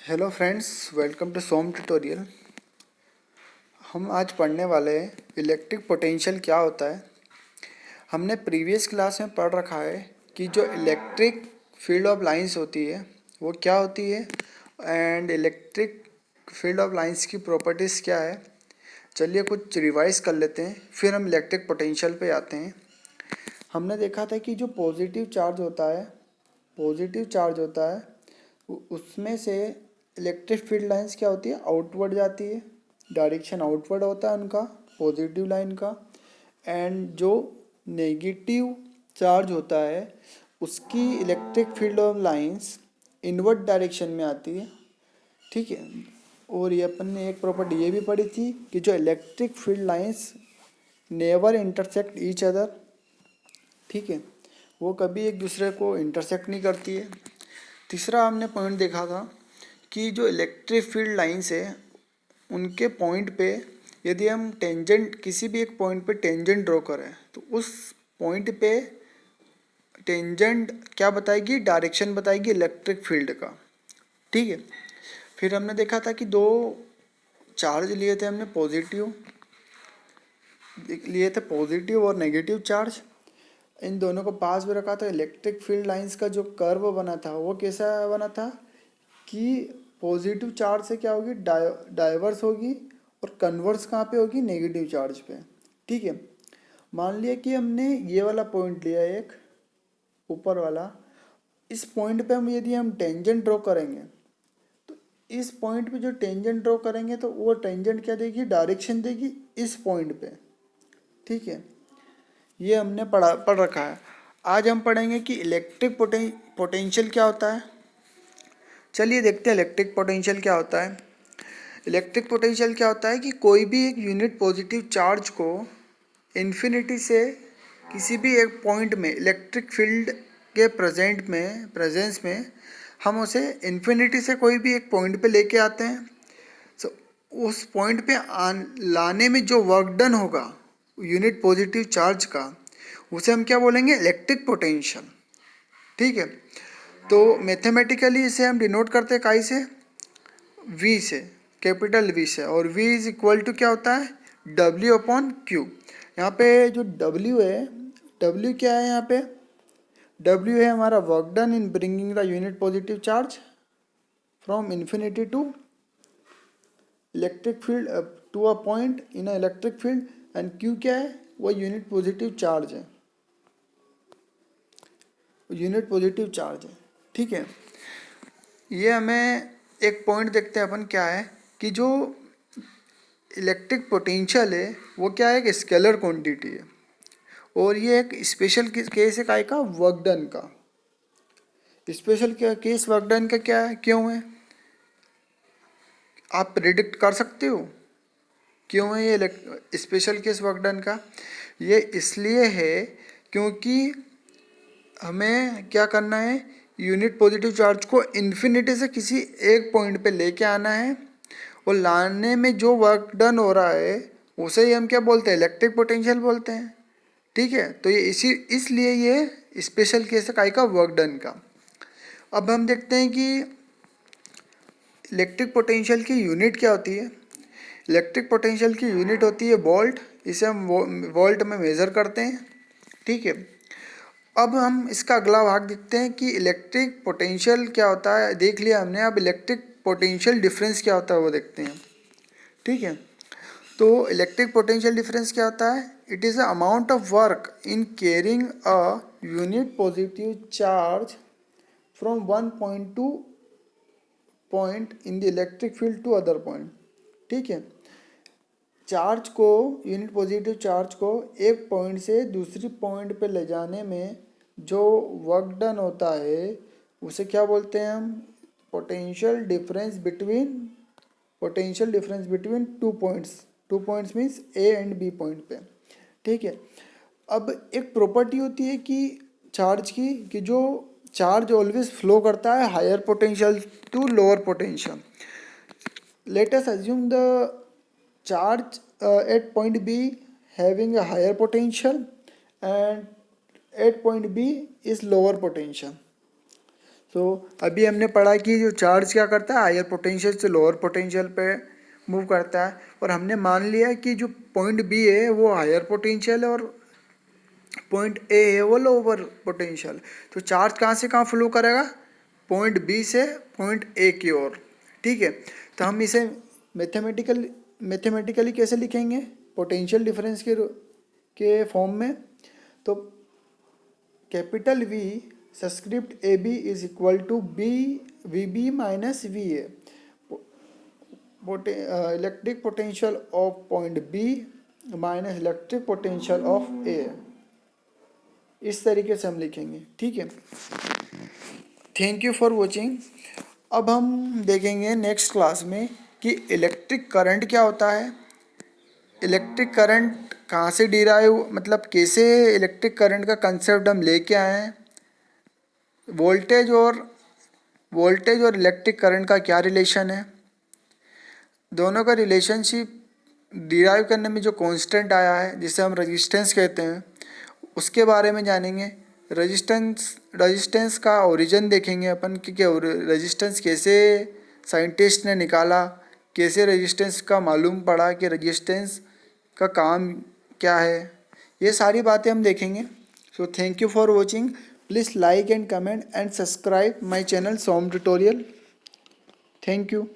Hello friends, welcome to Som tutorial. हम आज पढ़ने वाले हैं इलेक्ट्रिक पोटेंशियल क्या होता है। हमने प्रीवियस क्लास में पढ़ रखा है कि जो इलेक्ट्रिक फील्ड ऑफ लाइंस होती है वो क्या होती है and electric field of lines की प्रॉपर्टीज़ क्या है। चलिए कुछ रिवाइज कर लेते हैं, फिर हम इलेक्ट्रिक पोटेंशियल पे आते हैं। हमने देखा था कि जो पॉजिटिव चार्ज होता है उसमें से इलेक्ट्रिक फील्ड लाइंस क्या होती है, आउटवर्ड जाती है, डायरेक्शन आउटवर्ड होता है उनका, पॉजिटिव लाइन का। एंड जो नेगेटिव चार्ज होता है उसकी electric field of lines inward direction में आती है। ठीक है। और ये अपन ने एक प्रॉपर्टी ये भी पढ़ी थी कि जो electric field lines never intersect each other. ठीक है, वो कभी एक दूसरे को इंटरसेक्ट नहीं करती है। तीसरा हमने पॉइंट देखा था कि जो इलेक्ट्रिक फील्ड लाइंस है उनके पॉइंट पे यदि हम टेंजेंट किसी भी एक पॉइंट पे टेंजेंट ड्रॉ करें तो उस पॉइंट पे टेंजेंट क्या बताएगी, डायरेक्शन बताएगी इलेक्ट्रिक फील्ड का। ठीक है। फिर हमने देखा था कि दो चार्ज लिए थे हमने, पॉजिटिव और नेगेटिव चार्ज। इन दोनों को पास में रखा तो इलेक्ट्रिक फील्ड लाइंस का जो कर्व बना था वो कैसा बना था कि पॉजिटिव चार्ज से क्या होगी, डाइवर्स होगी और कन्वर्स कहाँ पे होगी, नेगेटिव चार्ज पे। ठीक है। मान लिया कि हमने ये वाला पॉइंट लिया एक ऊपर वाला, इस पॉइंट पे हम टेंजेंट ड्रॉ करेंगे तो इस पॉइंट पे जो टेंजेंट ड्रॉ करेंगे तो वो टेंजेंट क्या देगी, डायरेक्शन देगी इस पॉइंट पे। ठीक है, ये हमने पढ़ रखा है। आज हम पढ़ेंगे कि इलेक्ट्रिक पोटेंशियल क्या होता है। चलिए देखते हैं इलेक्ट्रिक पोटेंशियल क्या होता है। इलेक्ट्रिक पोटेंशियल क्या होता है कि कोई भी एक यूनिट पॉजिटिव चार्ज को इन्फिनिटी से किसी भी एक पॉइंट में इलेक्ट्रिक फील्ड के प्रेजेंस में हम उसे इन्फिनिटी से कोई भी एक पॉइंट पे लेके आते हैं। सो उस पॉइंट पे लाने में जो वर्क डन होगा यूनिट पॉजिटिव चार्ज का, उसे हम क्या बोलेंगे, इलेक्ट्रिक पोटेंशियल। ठीक है। तो मैथमेटिकली इसे हम डिनोट करते हैं काई से, वी से, कैपिटल वी से। और वी इज इक्वल टू क्या होता है, डब्ल्यू अपॉन क्यू। यहाँ पे जो डब्ल्यू है, डब्ल्यू क्या है यहाँ पे, डब्ल्यू है हमारा work done in bringing the unit positive charge from infinity to electric field to a point in a electric field. And Q क्या है, वो यूनिट पॉजिटिव चार्ज है, यूनिट पॉजिटिव चार्ज है। ठीक है। ये हमें एक पॉइंट देखते हैं अपन क्या है कि जो इलेक्ट्रिक पोटेंशियल है वो क्या है, एक स्केलर क्वांटिटी है और ये एक स्पेशल केस है काय का, वर्क डन का। स्पेशल केस वर्क डन का क्या है, क्यों है, आप प्रिडिक्ट कर सकते हो क्यों है ये स्पेशल केस वर्क डन का। ये इसलिए है क्योंकि हमें क्या करना है, यूनिट पॉजिटिव चार्ज को इन्फिनिटी से किसी एक पॉइंट पे लेके आना है और लाने में जो वर्क डन हो रहा है उसे ही हम क्या बोलते हैं, इलेक्ट्रिक पोटेंशियल बोलते हैं। ठीक है। तो ये इसलिए ये स्पेशल केस है काय का, वर्क डन का। अब हम देखते हैं कि इलेक्ट्रिक पोटेंशियल की यूनिट क्या होती है। इलेक्ट्रिक पोटेंशियल की यूनिट होती है वोल्ट, इसे हम वोल्ट में मेज़र करते हैं। ठीक है। अब हम इसका अगला भाग देखते हैं कि इलेक्ट्रिक पोटेंशियल क्या होता है, देख लिया हमने। अब इलेक्ट्रिक पोटेंशियल डिफरेंस क्या होता है वो देखते हैं। ठीक है। तो इलेक्ट्रिक पोटेंशियल डिफरेंस क्या होता है, it is the amount of work in carrying a unit positive charge from one point to point in the electric field to other point. ठीक है। चार्ज को, यूनिट पॉजिटिव चार्ज को एक point से दूसरी पॉइंट पे ले जाने में जो वर्क डन होता है उसे क्या बोलते हैं हम, potential difference between two points means A and B point पे। ठीक है। अब एक प्रॉपर्टी होती है कि चार्ज की, कि जो चार्ज ऑलवेज फ्लो करता है higher potential to lower potential. Let us assume the charge at point B having a higher potential and at point B is lower potential. तो अभी हमने पढ़ा कि जो चार्ज क्या करता है, हायर पोटेंशियल से लोअर पोटेंशियल पे मूव करता है, और हमने मान लिया कि जो पॉइंट बी है वो हायर पोटेंशियल है और पॉइंट ए है वो लोअर पोटेंशियल। तो चार्ज कहाँ से कहाँ फ्लो करेगा, पॉइंट बी से पॉइंट ए की ओर। ठीक है, तो हम इसे मैथमेटिकली कैसे लिखेंगे, पोटेंशियल डिफरेंस के फॉर्म में। तो capital V subscript A B is equal to B V B minus V A, electric potential of point B minus electric potential of A, इस तरीके से हम लिखेंगे। ठीक है, थैंक यू फॉर वॉचिंग। अब हम देखेंगे नेक्स्ट क्लास में कि इलेक्ट्रिक करंट क्या होता है, इलेक्ट्रिक करंट कहाँ से डिराइव, मतलब कैसे इलेक्ट्रिक करंट का कंसेप्ट हम लेके आए हैं, वोल्टेज और इलेक्ट्रिक करंट का क्या रिलेशन है, दोनों का रिलेशनशिप डिराइव करने में जो कांस्टेंट आया है जिसे हम रेजिस्टेंस कहते हैं उसके बारे में जानेंगे। रेजिस्टेंस का ओरिजिन देखेंगे अपन कि क्या रेजिस्टेंस कैसे साइंटिस्ट ने निकाला, कैसे रेजिस्टेंस का मालूम पड़ा कि रेजिस्टेंस का काम क्या है, ये सारी बातें हम देखेंगे। So thank you for watching, please like and comment and subscribe my channel Som tutorial. Thank you.